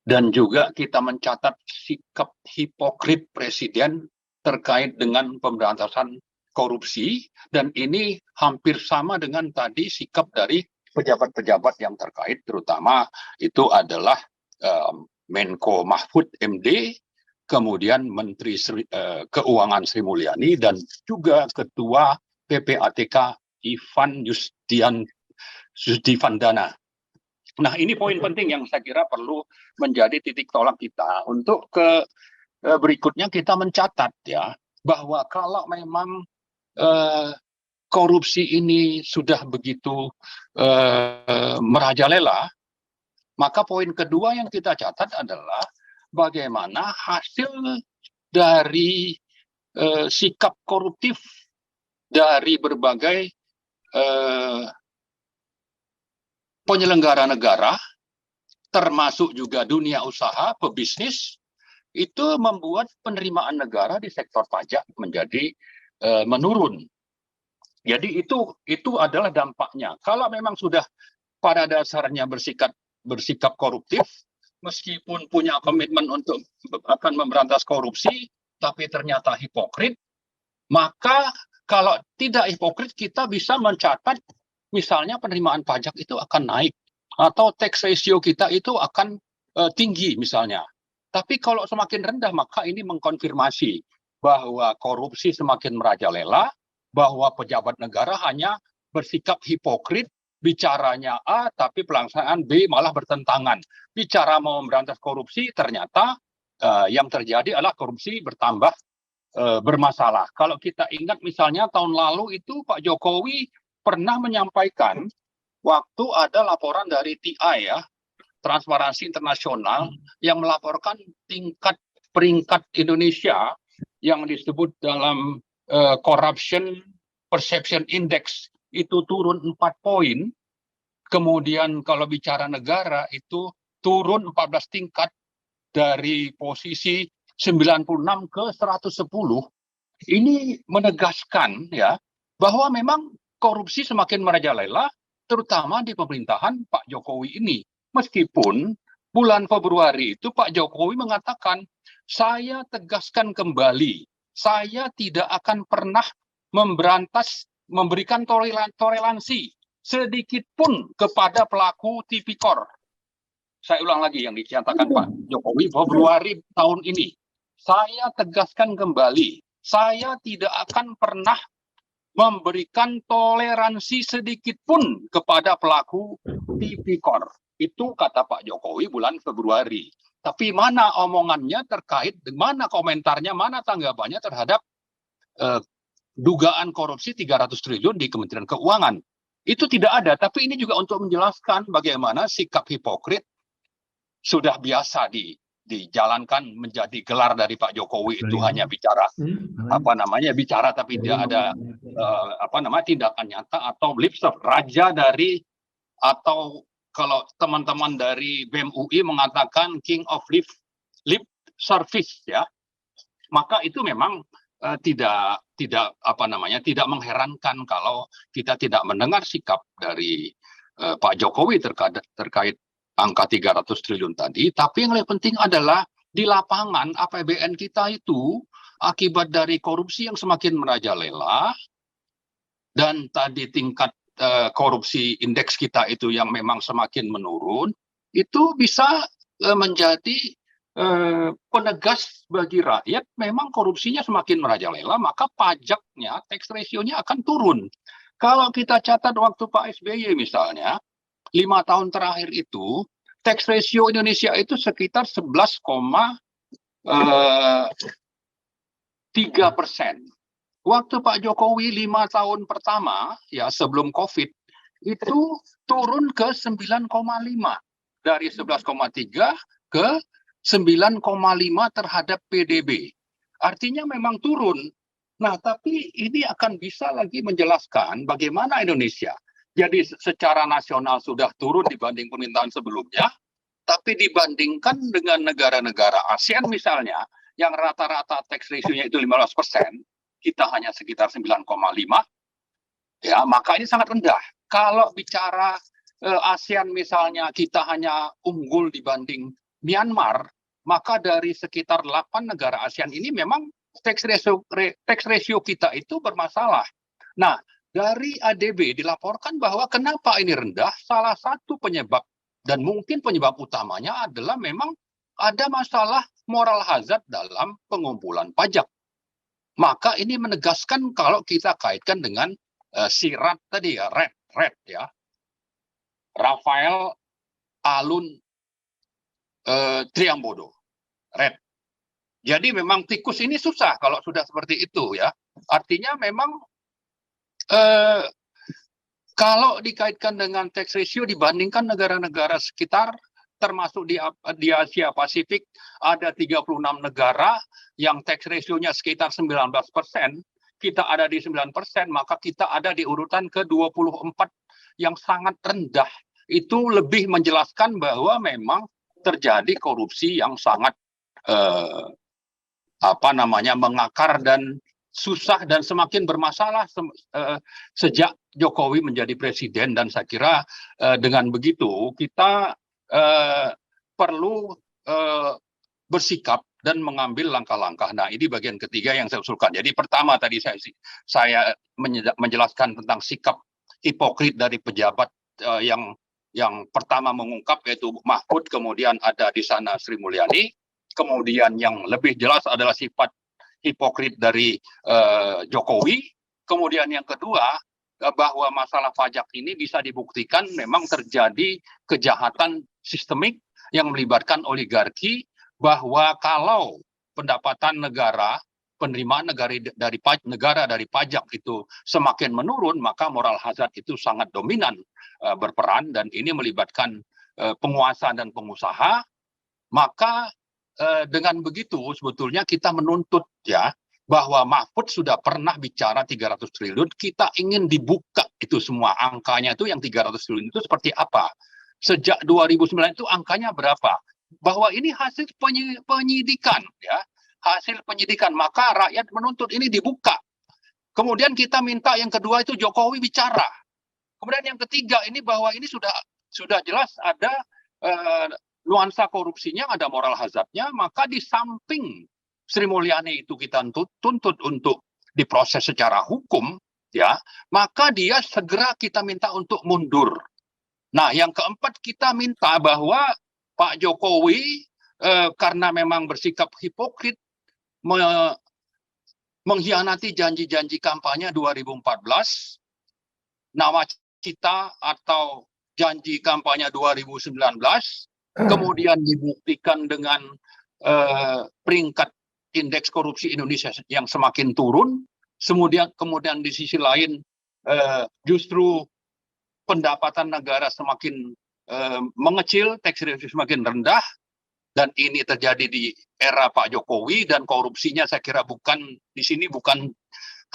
dan juga kita mencatat sikap hipokrit Presiden terkait dengan pemberantasan korupsi, dan ini hampir sama dengan tadi sikap dari pejabat-pejabat yang terkait, terutama itu adalah Menko Mahfud MD, kemudian Menteri Keuangan Sri Mulyani, dan juga Ketua PPATK Ivan Yusdivandana. Nah, ini poin penting yang saya kira perlu menjadi titik tolak kita. Untuk berikutnya kita mencatat ya, bahwa kalau memang korupsi ini sudah begitu merajalela, maka poin kedua yang kita catat adalah bagaimana hasil dari sikap koruptif dari berbagai penyelenggara negara, termasuk juga dunia usaha, pebisnis, itu membuat penerimaan negara di sektor pajak menjadi menurun. Jadi itu adalah dampaknya. Kalau memang sudah pada dasarnya bersikap koruptif, meskipun punya komitmen untuk akan memberantas korupsi, tapi ternyata hipokrit, maka kalau tidak hipokrit kita bisa mencatat misalnya penerimaan pajak itu akan naik, atau tax ratio kita itu akan tinggi misalnya. Tapi kalau semakin rendah, maka ini mengkonfirmasi bahwa korupsi semakin merajalela, bahwa pejabat negara hanya bersikap hipokrit, bicaranya A tapi pelaksanaan B malah bertentangan. Bicara mau memberantas korupsi, ternyata yang terjadi adalah korupsi bertambah bermasalah. Kalau kita ingat misalnya tahun lalu itu Pak Jokowi pernah menyampaikan waktu ada laporan dari TI ya, Transparansi Internasional, yang melaporkan peringkat Indonesia yang disebut dalam Corruption Perception Index itu turun 4 poin. Kemudian kalau bicara negara itu turun 14 tingkat dari posisi 96 ke 110. Ini menegaskan ya bahwa memang korupsi semakin merajalela, terutama di pemerintahan Pak Jokowi ini. Meskipun bulan Februari itu Pak Jokowi mengatakan, saya tegaskan kembali, saya tidak akan pernah memberikan toleransi sedikit pun kepada pelaku tipikor. Saya ulang lagi yang dinyatakan Pak Jokowi Februari tahun ini. Saya tegaskan kembali, saya tidak akan pernah memberikan toleransi sedikit pun kepada pelaku tipikor. Itu kata Pak Jokowi bulan Februari. Tapi mana omongannya terkait, mana komentarnya, mana tanggapannya terhadap dugaan korupsi 300 triliun di Kementerian Keuangan. Itu tidak ada, tapi ini juga untuk menjelaskan bagaimana sikap hipokrit sudah biasa dijalankan menjadi gelar dari Pak Jokowi. Itu hanya bicara bicara tapi tidak ada tindakan nyata atau lip service, raja dari atau kalau teman-teman dari BEM UI mengatakan king of lip service ya, maka itu memang tidak mengherankan kalau kita tidak mendengar sikap dari Pak Jokowi terkait angka 300 triliun tadi. Tapi yang lebih penting adalah di lapangan APBN kita itu akibat dari korupsi yang semakin merajalela, dan tadi tingkat korupsi indeks kita itu yang memang semakin menurun, itu bisa menjadi penegas bagi rakyat. Memang korupsinya semakin merajalela, maka pajaknya, tax ratio-nya akan turun. Kalau kita catat waktu Pak SBY misalnya, 5 tahun terakhir itu, tax ratio Indonesia itu sekitar 11,3%. Waktu Pak Jokowi 5 tahun pertama, ya sebelum COVID, itu turun ke 9,5. Dari 11,3 ke 9,5 terhadap PDB. Artinya memang turun. Nah, tapi ini akan bisa lagi menjelaskan bagaimana Indonesia. Jadi secara nasional sudah turun dibanding pemerintahan sebelumnya, tapi dibandingkan dengan negara-negara ASEAN misalnya, yang rata-rata tax ratio-nya itu 15%, kita hanya sekitar 9,5, ya, maka ini sangat rendah. Kalau bicara ASEAN misalnya, kita hanya unggul dibanding Myanmar, maka dari sekitar 8 negara ASEAN ini memang tax ratio kita itu bermasalah. Nah, dari ADB dilaporkan bahwa kenapa ini rendah, salah satu penyebab, dan mungkin penyebab utamanya adalah memang ada masalah moral hazard dalam pengumpulan pajak. Maka ini menegaskan kalau kita kaitkan dengan sirat tadi ya, red ya, Rafael Alun Triambodo, red. Jadi memang tikus ini susah kalau sudah seperti itu ya. Artinya memang kalau dikaitkan dengan tax ratio dibandingkan negara-negara sekitar, termasuk di Asia Pasifik, ada 36 negara yang tax ratio-nya sekitar 19%, kita ada di 9%, maka kita ada di urutan ke-24 yang sangat rendah. Itu lebih menjelaskan bahwa memang terjadi korupsi yang sangat mengakar dan susah dan semakin bermasalah sejak Jokowi menjadi presiden. Dan saya kira dengan begitu kita perlu bersikap dan mengambil langkah-langkah. Nah, ini bagian ketiga yang saya usulkan. Jadi pertama tadi saya menjelaskan tentang sikap hipokrit dari pejabat yang pertama mengungkap, yaitu Mahfud, kemudian ada di sana Sri Mulyani, kemudian yang lebih jelas adalah sifat hipokrit dari Jokowi, kemudian yang kedua bahwa masalah pajak ini bisa dibuktikan memang terjadi kejahatan sistemik yang melibatkan oligarki, bahwa kalau pendapatan negara, penerimaan negara dari pajak itu semakin menurun, maka moral hazard itu sangat dominan berperan, dan ini melibatkan penguasa dan pengusaha. Maka dengan begitu sebetulnya kita menuntut ya, bahwa Mahfud sudah pernah bicara 300 triliun, kita ingin dibuka itu semua angkanya, itu yang 300 triliun itu seperti apa. Sejak 2009 itu angkanya berapa? Bahwa ini hasil penyidikan ya, hasil penyidikan, maka rakyat menuntut ini dibuka. Kemudian kita minta yang kedua itu Jokowi bicara. Kemudian yang ketiga ini bahwa ini sudah jelas ada nuansa korupsinya, ada moral hazardnya, maka di samping Sri Mulyani itu kita tuntut untuk diproses secara hukum ya, maka dia segera kita minta untuk mundur. Nah, yang keempat kita minta bahwa Pak Jokowi karena memang bersikap hipokrit, mengkhianati janji-janji kampanye 2014, nawacita atau janji kampanye 2019, kemudian dibuktikan dengan peringkat indeks korupsi Indonesia yang semakin turun, kemudian di sisi lain justru pendapatan negara semakin mengecil, tax ratio semakin rendah, dan ini terjadi di era Pak Jokowi. Dan korupsinya saya kira bukan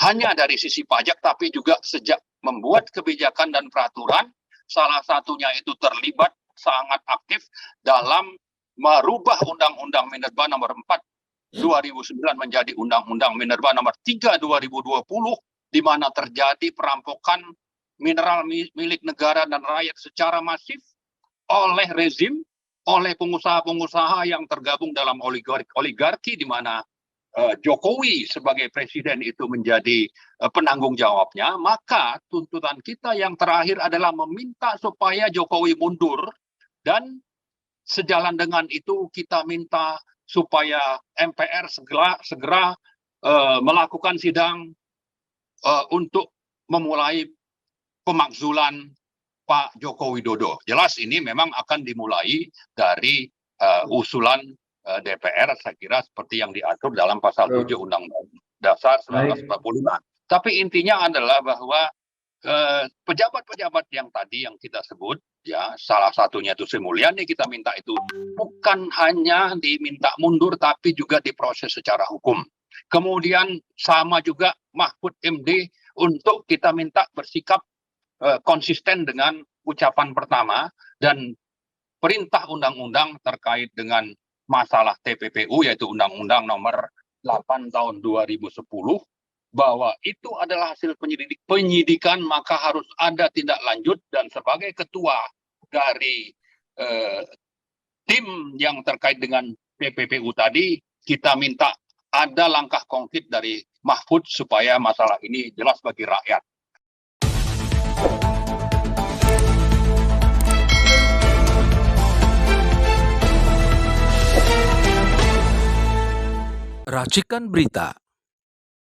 hanya dari sisi pajak, tapi juga sejak membuat kebijakan dan peraturan salah satunya itu terlibat sangat aktif dalam merubah Undang-Undang Minerba nomor 4 2009 menjadi Undang-Undang Minerba nomor 3 2020, di mana terjadi perampokan mineral milik negara dan rakyat secara masif oleh rezim, oleh pengusaha-pengusaha yang tergabung dalam oligarki, di mana Jokowi sebagai presiden itu menjadi penanggung jawabnya. Maka tuntutan kita yang terakhir adalah meminta supaya Jokowi mundur, dan sejalan dengan itu kita minta supaya MPR segera melakukan sidang untuk memulai pemakzulan Pak Joko Widodo. Jelas ini memang akan dimulai dari usulan DPR, saya kira seperti yang diatur dalam pasal 7 Undang-Undang Dasar 1945. Tapi intinya adalah bahwa pejabat-pejabat yang tadi yang kita sebut, ya salah satunya itu Sri Mulyani, kita minta itu bukan hanya diminta mundur, tapi juga diproses secara hukum. Kemudian sama juga Mahfud MD, untuk kita minta bersikap konsisten dengan ucapan pertama dan perintah undang-undang terkait dengan masalah TPPU, yaitu Undang-Undang nomor 8 tahun 2010, bahwa itu adalah hasil penyidikan, maka harus ada tindak lanjut. Dan sebagai ketua dari tim yang terkait dengan TPPU tadi, kita minta ada langkah konkret dari Mahfud supaya masalah ini jelas bagi rakyat. Racikan Berita